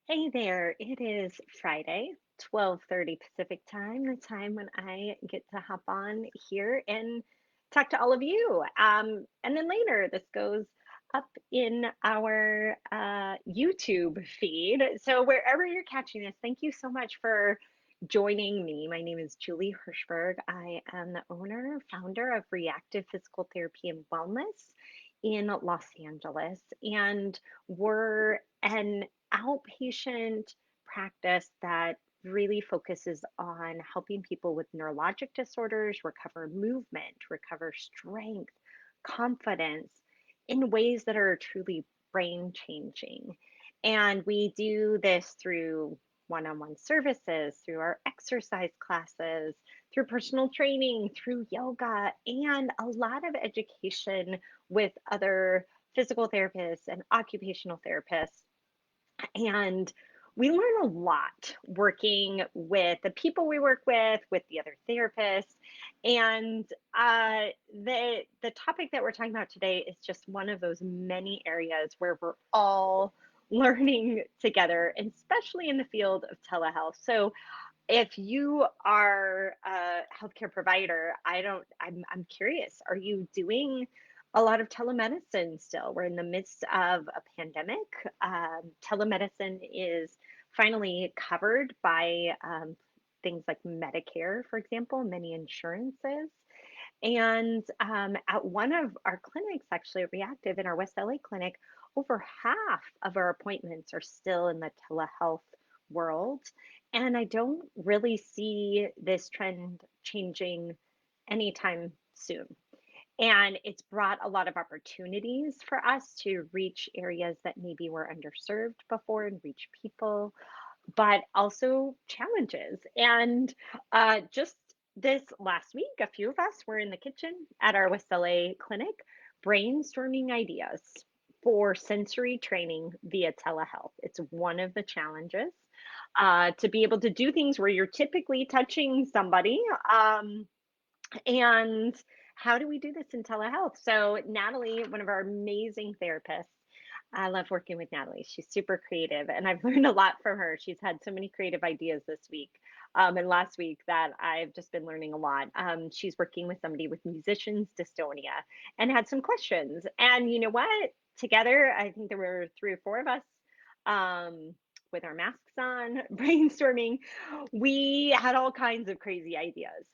Hey there, it is Friday, 12:30 Pacific time, the time when I get to hop on here and talk to all of you. And then later, this goes up in our YouTube feed. So wherever you're catching this, thank you so much for joining me. My name is Julie Hirschberg. I am the owner, founder of Reactive Physical Therapy and Wellness in Los Angeles. And we're an outpatient practice that really focuses on helping people with neurologic disorders recover movement, recover strength, confidence in ways that are truly brain changing. And we do this through one on one services, through our exercise classes, through personal training, through yoga, and a lot of education with other physical therapists and occupational therapists, and we learn a lot working with the people we work with the other therapists. And the topic that we're talking about today is just one of those many areas where we're all learning together, especially in the field of telehealth. So if you are a healthcare provider, I'm curious, are you doing a lot of telemedicine still? We're in the midst of a pandemic. Telemedicine is finally covered by things like Medicare, for example, many insurances. And at one of our clinics, actually, Reactive in our West LA clinic, over half of our appointments are still in the telehealth world. And I don't really see this trend changing anytime soon. And it's brought a lot of opportunities for us to reach areas that maybe were underserved before and reach people, but also challenges. And just this last week, a few of us were in the kitchen at our West LA clinic brainstorming ideas for sensory training via telehealth. It's one of the challenges to be able to do things where you're typically touching somebody. And how do we do this in telehealth? So, Natalie, one of our amazing therapists, I love working with Natalie. She's super creative, and I've learned a lot from her. She's had so many creative ideas this week and last week that I've just been learning a lot. She's working with somebody with musicians dystonia and had some questions. And you know what? Together, I think there were three or four of us um, with our masks on, brainstorming. We had all kinds of crazy ideas.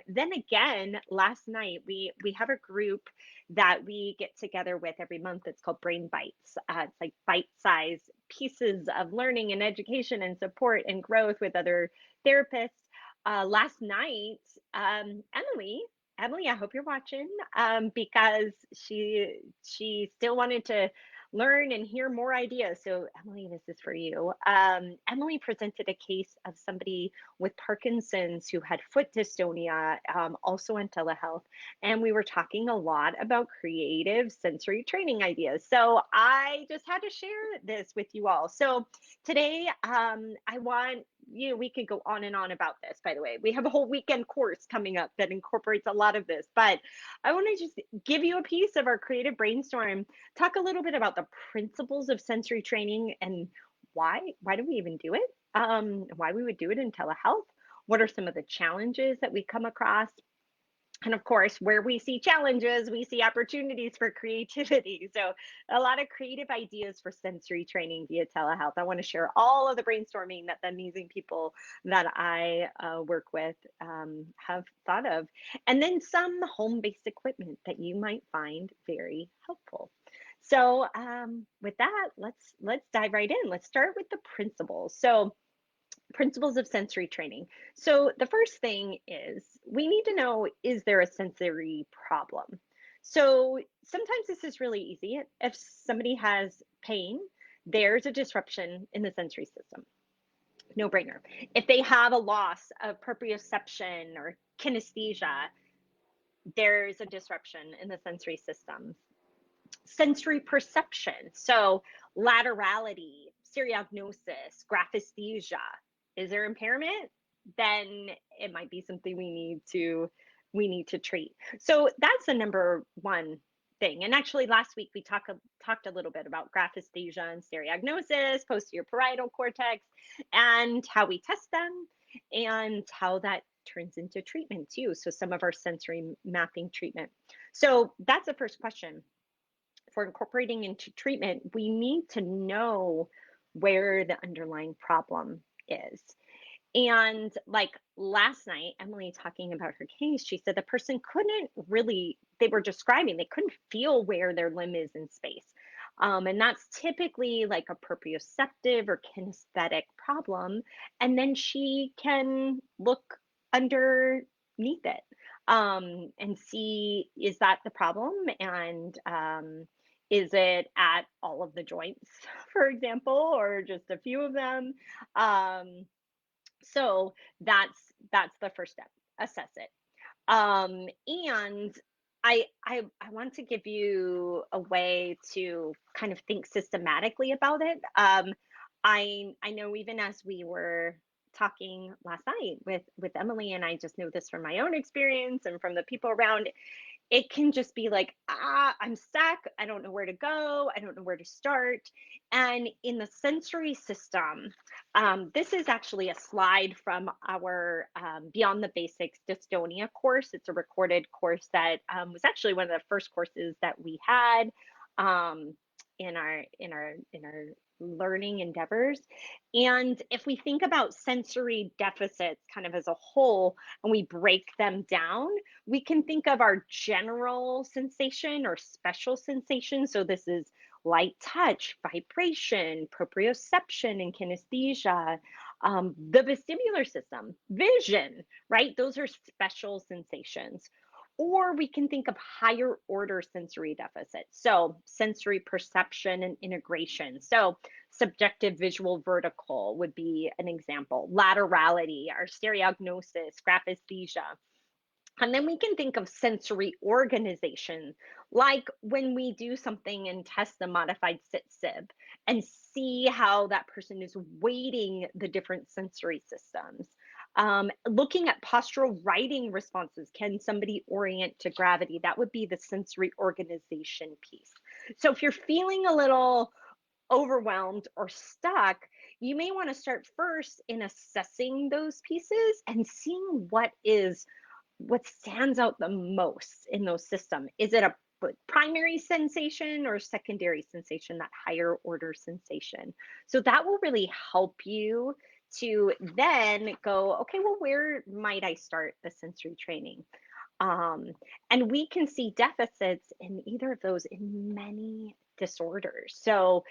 Then again, last night we have a group that we get together with every month. It's called Brain Bites. It's like bite-sized pieces of learning and education and support and growth with other therapists. Last night, Emily, I hope you're watching because she still wanted to learn and hear more ideas. So, Emily, this is for you. Emily presented a case of somebody with Parkinson's who had foot dystonia, also in telehealth. And we were talking a lot about creative sensory training ideas. So, I just had to share this with you all. So, today, I want we could go on and on about this, by the way. We have a whole weekend course coming up that incorporates a lot of this, but I want to just give you a piece of our creative brainstorm, talk a little bit about the principles of sensory training and why do we even do it? Why we would do it in telehealth? What are some of the challenges that we come across? And of course, where we see challenges, we see opportunities for creativity. So, a lot of creative ideas for sensory training via telehealth. I want to share all of the brainstorming that the amazing people that I work with have thought of, and then some home based equipment that you might find very helpful. So, with that, let's dive right in. Let's start with the principles. So, principles of sensory training. So, the first thing is we need to know, is there a sensory problem? So, sometimes this is really easy. If somebody has pain, there's a disruption in the sensory system. No brainer. If they have a loss of proprioception or kinesthesia, there's a disruption in the sensory system. Sensory perception. So, laterality, stereognosis, graphesthesia. Is there impairment? Then it might be something we need to treat. So that's the number one thing. And actually, last week we talked a little bit about graphesthesia and stereognosis, posterior parietal cortex, and how we test them, and how that turns into treatment too. So some of our sensory mapping treatment. So that's the first question. For incorporating into treatment, we need to know where the underlying problem is. And like last night, Emily talking about her case, she said the person couldn't really, they were describing, they couldn't feel where their limb is in space. And that's typically like a proprioceptive or kinesthetic problem. And then she can look underneath it, and see, is that the problem? And is it at all of the joints, for example, or just a few of them? Um, so that's the first step. Assess it. And I want to give you a way to kind of think systematically about it. I know even as we were talking last night with Emily, and I just know this from my own experience and from the people around, it can just be like, I'm stuck. I don't know where to go. I don't know where to start. And in the sensory system, this is actually a slide from our Beyond the Basics Dystonia course. It's a recorded course that was actually one of the first courses that we had um, in our learning endeavors. And if we think about sensory deficits kind of as a whole, and we break them down, we can think of our general sensation or special sensation. So this is light touch, vibration, proprioception, and kinesthesia. The vestibular system, vision, right? Those are special sensations. Or we can think of higher order sensory deficits. So sensory perception and integration. So subjective visual vertical would be an example. Laterality, our stereognosis, graphesthesia. And then we can think of sensory organization, like when we do something and test the modified sit-sib and see how that person is weighting the different sensory systems. Looking at postural writing responses, can somebody orient to gravity? That would be the sensory organization piece. So if you're feeling a little overwhelmed or stuck, you may want to start first in assessing those pieces and seeing what stands out the most in those systems. Is it a primary sensation or secondary sensation, that higher order sensation? So that will really help you to then go, okay, well, where might I start the sensory training? Um, and we can see deficits in either of those in many disorders. So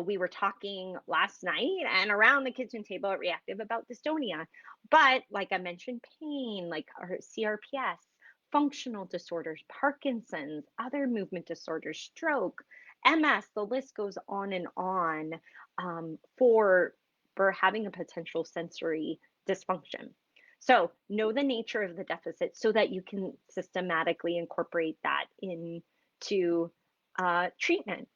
we were talking last night and around the kitchen table at Reactive about dystonia. But like I mentioned, pain, like our CRPS, functional disorders, Parkinson's, other movement disorders, stroke, MS, the list goes on and on, for having a potential sensory dysfunction. So know the nature of the deficit so that you can systematically incorporate that into treatment.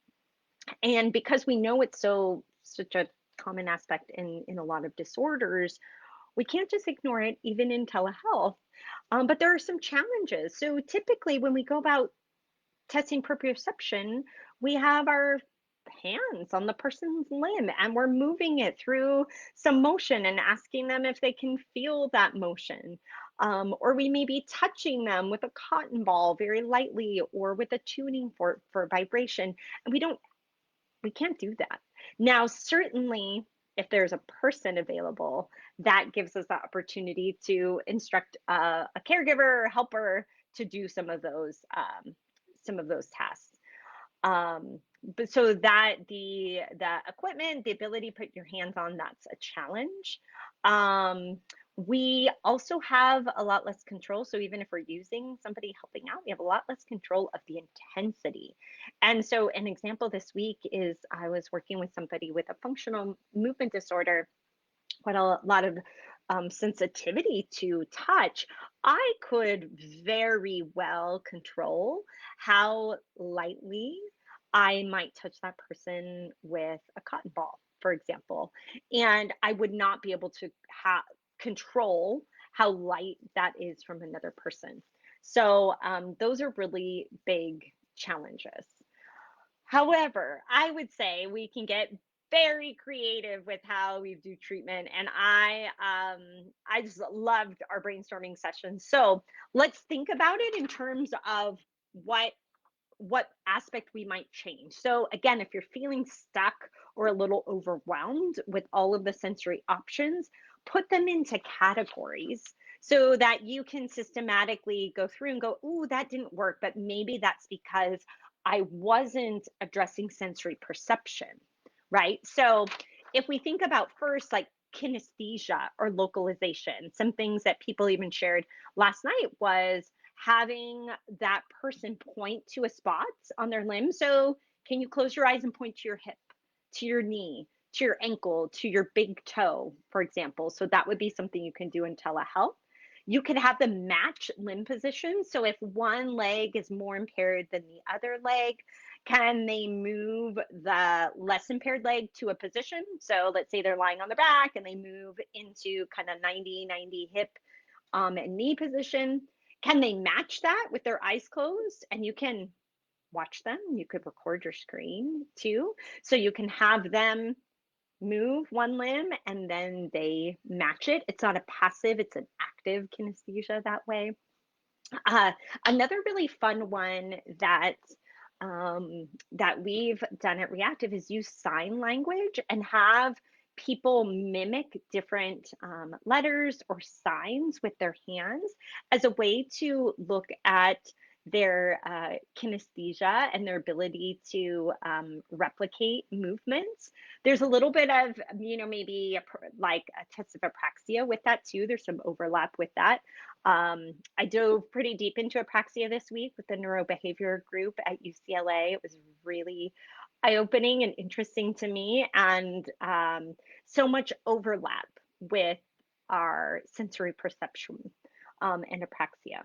And because we know it's such a common aspect in a lot of disorders, we can't just ignore it, even in telehealth. But there are some challenges. So typically, when we go about testing proprioception, we have our hands on the person's limb and we're moving it through some motion and asking them if they can feel that motion. Or we may be touching them with a cotton ball very lightly or with a tuning for vibration. And we can't do that. Now, certainly, if there's a person available, that gives us the opportunity to instruct a caregiver or helper to do some of those tasks. But so that the equipment, the ability to put your hands on, that's a challenge. We also have a lot less control. So even if we're using somebody helping out, we have a lot less control of the intensity. And so an example this week is I was working with somebody with a functional movement disorder, but a lot of sensitivity to touch. I could very well control how lightly I might touch that person with a cotton ball, for example. And I would not be able to control how light that is from another person. So those are really big challenges. However, I would say we can get very creative with how we do treatment, and I just loved our brainstorming session. So let's think about it in terms of what what aspect we might change. So again, if you're feeling stuck or a little overwhelmed with all of the sensory options, put them into categories so that you can systematically go through and go, "Ooh, that didn't work, but maybe that's because I wasn't addressing sensory perception." Right? So if we think about first like kinesthesia or localization, some things that people even shared last night was having that person point to a spot on their limb. So, can you close your eyes and point to your hip, to your knee, to your ankle, to your big toe, for example? So, that would be something you can do in telehealth. You could have them match limb positions. So, if one leg is more impaired than the other leg, can they move the less impaired leg to a position? So, let's say they're lying on their back and they move into kind of 90-90 hip and knee position. Can they match that with their eyes closed? And you can watch them. You could record your screen too. So you can have them move one limb and then they match it. It's not a passive, it's an active kinesthesia that way. Uh, Another really fun one that we've done at Reactive is use sign language and have people mimic different letters or signs with their hands as a way to look at their kinesthesia and their ability to replicate movements. There's a little bit of, maybe like a test of apraxia with that too. There's some overlap with that. I dove pretty deep into apraxia this week with the neurobehavior group at UCLA. It was really eye-opening and interesting to me, and so much overlap with our sensory perception and apraxia.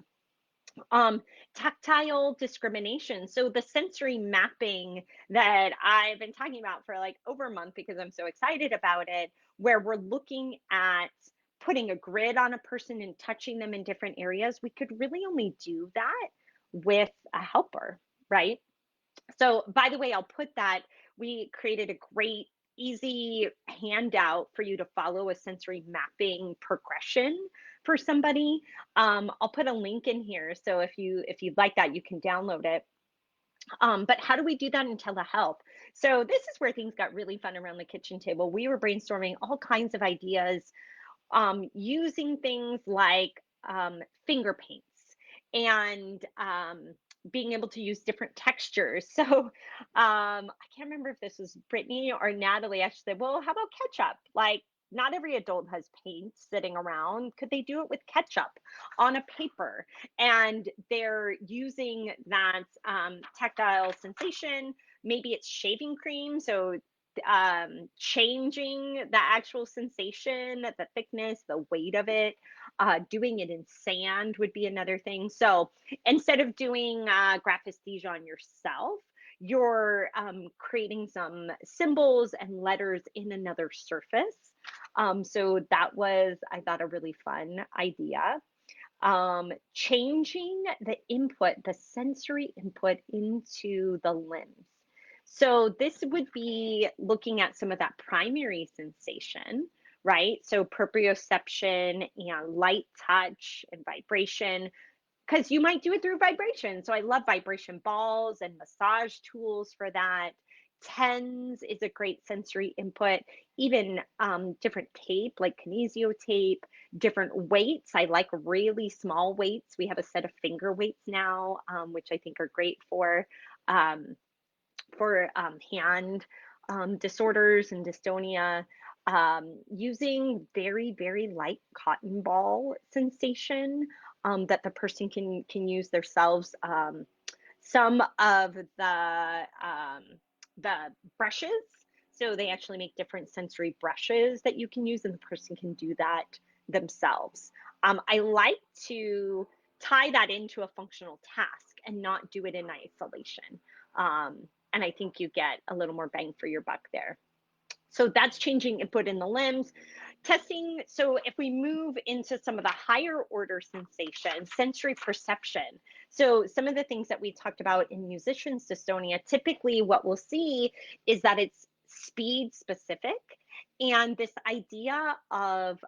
Um, Tactile discrimination. So the sensory mapping that I've been talking about for like over a month because I'm so excited about it, where we're looking at putting a grid on a person and touching them in different areas. We could really only do that with a helper, right? So, by the way, I'll put that we created a great, easy handout for you to follow a sensory mapping progression for somebody. I'll put a link in here, so if you'd like that, you can download it. But how do we do that in telehealth? So this is where things got really fun around the kitchen table. We were brainstorming all kinds of ideas using things like finger paints and being able to use different textures. So I can't remember if this was Brittany or Natalie. I said, well, how about ketchup? Like, not every adult has paint sitting around. Could they do it with ketchup on a paper? And they're using that tactile sensation. Maybe it's shaving cream. So changing the actual sensation, the thickness, the weight of it. Doing it in sand would be another thing. So instead of doing graphesthesia on yourself, you're creating some symbols and letters in another surface. So that was, I thought, a really fun idea. Changing the input, the sensory input into the limbs. So this would be looking at some of that primary sensation, right? So proprioception and light touch and vibration, because you might do it through vibration. So I love vibration balls and massage tools for that. TENS is a great sensory input, even different tape like kinesio tape, different weights. I like really small weights. We have a set of finger weights now, which I think are great um, for hand disorders and dystonia. Using very, very light cotton ball sensation that the person can use themselves. Some of the brushes, so they actually make different sensory brushes that you can use, and the person can do that themselves. I like to tie that into a functional task and not do it in isolation. Um, and I think you get a little more bang for your buck there. So that's changing input in the limbs. Testing, so if we move into some of the higher order sensations, sensory perception. So some of the things that we talked about in musicians dystonia, typically what we'll see is that it's speed specific. And this idea of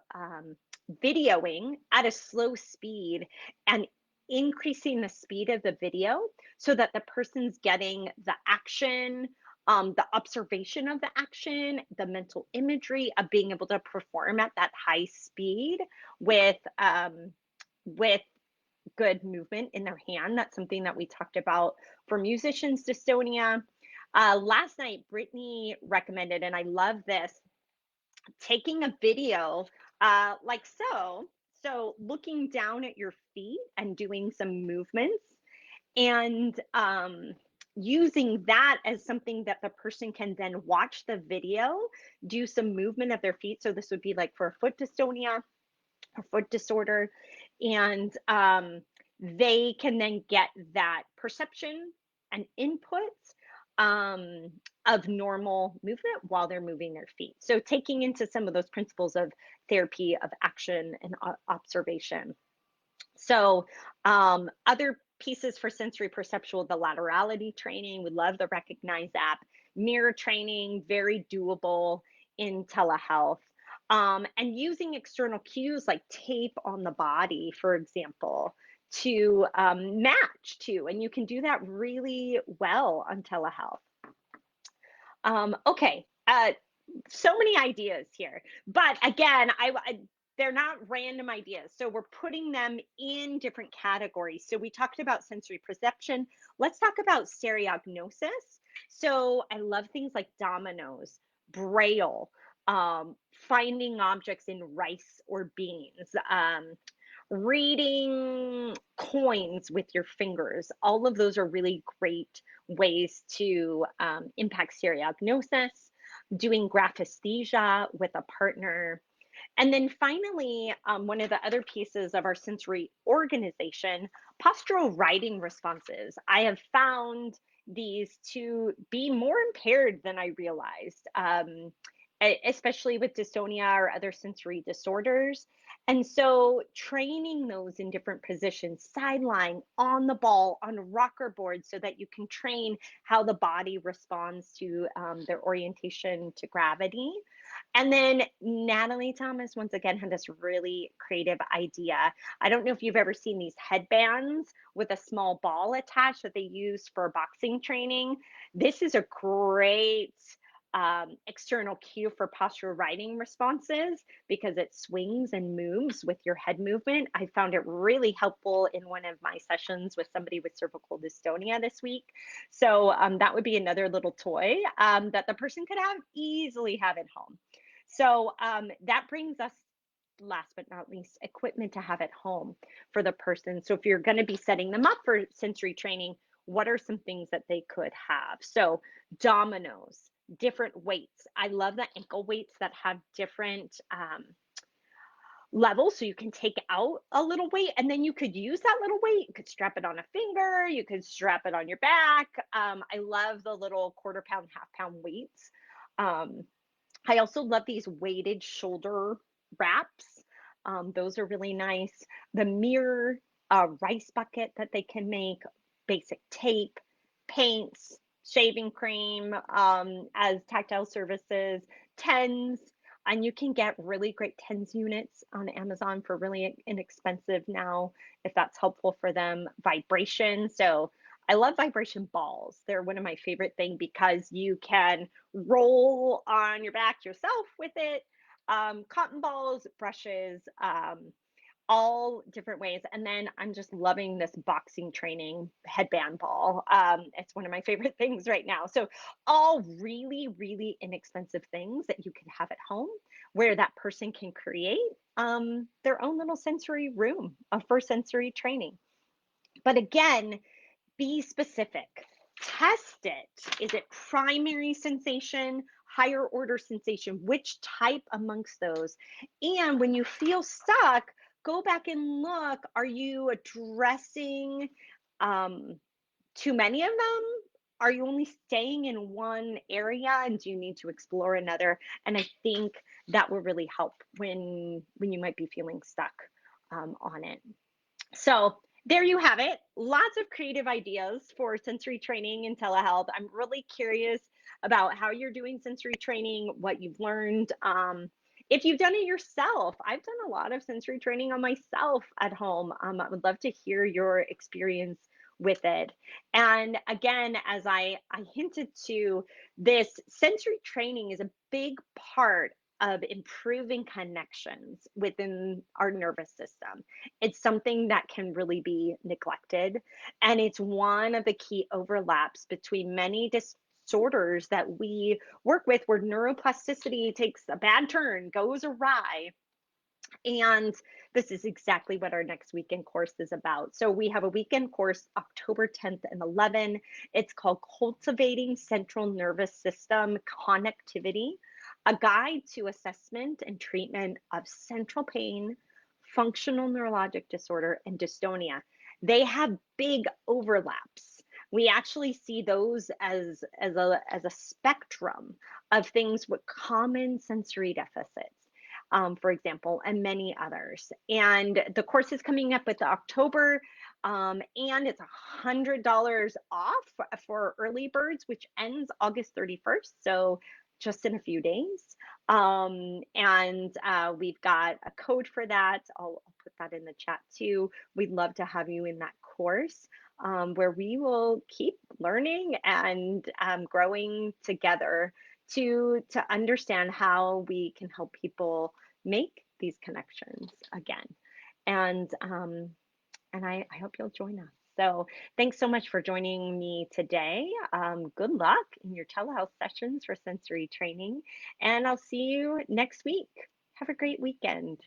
videoing at a slow speed and increasing the speed of the video so that the person's getting the action, the observation of the action, the mental imagery of being able to perform at that high speed with good movement in their hand. That's something that we talked about for musicians dystonia. Last night, Brittany recommended, and I love this, taking a video like so. So looking down at your feet and doing some movements and using that as something that the person can then watch the video, do some movement of their feet. So this would be like for a foot dystonia or foot disorder. And they can then get that perception and input um, of normal movement while they're moving their feet. So taking into some of those principles of therapy of action and observation. So other pieces for sensory perceptual, the laterality training, we love the Recognize app, mirror training, very doable in telehealth. And using external cues like tape on the body, for example, to match to, and you can do that really well on telehealth. Okay, so many ideas here, but again, they're not random ideas. So we're putting them in different categories. So we talked about sensory perception. Let's talk about stereognosis. So I love things like dominoes, braille, finding objects in rice or beans, reading coins with your fingers. All of those are really great ways to impact stereognosis, doing graphisthesia with a partner. And then finally, one of the other pieces of our sensory organization, postural writing responses. I have found these to be more impaired than I realized, especially with dystonia or other sensory disorders. And so training those in different positions, sideline, on the ball, on a rocker board, so that you can train how the body responds to their orientation to gravity. And then Natalie Thomas, once again, had this really creative idea. I don't know if you've ever seen these headbands with a small ball attached that they use for boxing training. This is a great external cue for postural writing responses because it swings and moves with your head movement. I found it really helpful in one of my sessions with somebody with cervical dystonia this week. So that would be another little toy that the person could easily have at home. So that brings us, last but not least, equipment to have at home for the person. So if you're going to be setting them up for sensory training, what are some things that they could have? So dominoes, different weights. I love the ankle weights that have different levels. So you can take out a little weight and then you could use that little weight. You could strap it on a finger. You could strap it on your back. I love the little quarter pound, half pound weights. I also love these weighted shoulder wraps. Those are really nice. The mirror rice bucket that they can make, basic tape, paints, shaving cream as tactile services, tens, and you can get really great tens units on Amazon for really inexpensive now, if that's helpful for them. Vibration. So I love vibration balls. They're one of my favorite things because you can roll on your back yourself with it. Cotton balls, brushes, all different ways. And then I'm just loving this boxing training headband ball. It's one of my favorite things right now. So all really, really inexpensive things that you can have at home where that person can create their own little sensory room for sensory training. But again, be specific. Test it. Is it primary sensation, higher order sensation? Which type amongst those? And when you feel stuck, go back and look. Are you addressing too many of them? Are you only staying in one area and do you need to explore another? And I think that will really help when you might be feeling stuck on it. So there you have it. Lots of creative ideas for sensory training in telehealth. I'm really curious about how you're doing sensory training, what you've learned. If you've done it yourself, I've done a lot of sensory training on myself at home. I would love to hear your experience with it. And again, as I hinted to, this sensory training is a big part of improving connections within our nervous system. It's something that can really be neglected. And it's one of the key overlaps between many disorders that we work with where neuroplasticity takes a bad turn, goes awry. And this is exactly what our next weekend course is about. So we have a weekend course October 10th and 11th. It's called Cultivating Central Nervous System Connectivity, a guide to assessment and treatment of central pain, functional neurologic disorder, and dystonia. They have big overlaps. We actually see those as a spectrum of things with common sensory deficits, for example, and many others. And the course is coming up with October, and it's $100 off for early birds, which ends August 31st. So just in a few days. And we've got a code for that. I'll put that in the chat too. We'd love to have you in that course where we will keep learning and growing together to understand how we can help people make these connections again. And I hope you'll join us. So thanks so much for joining me today. Good luck in your telehealth sessions for sensory training, and I'll see you next week. Have a great weekend.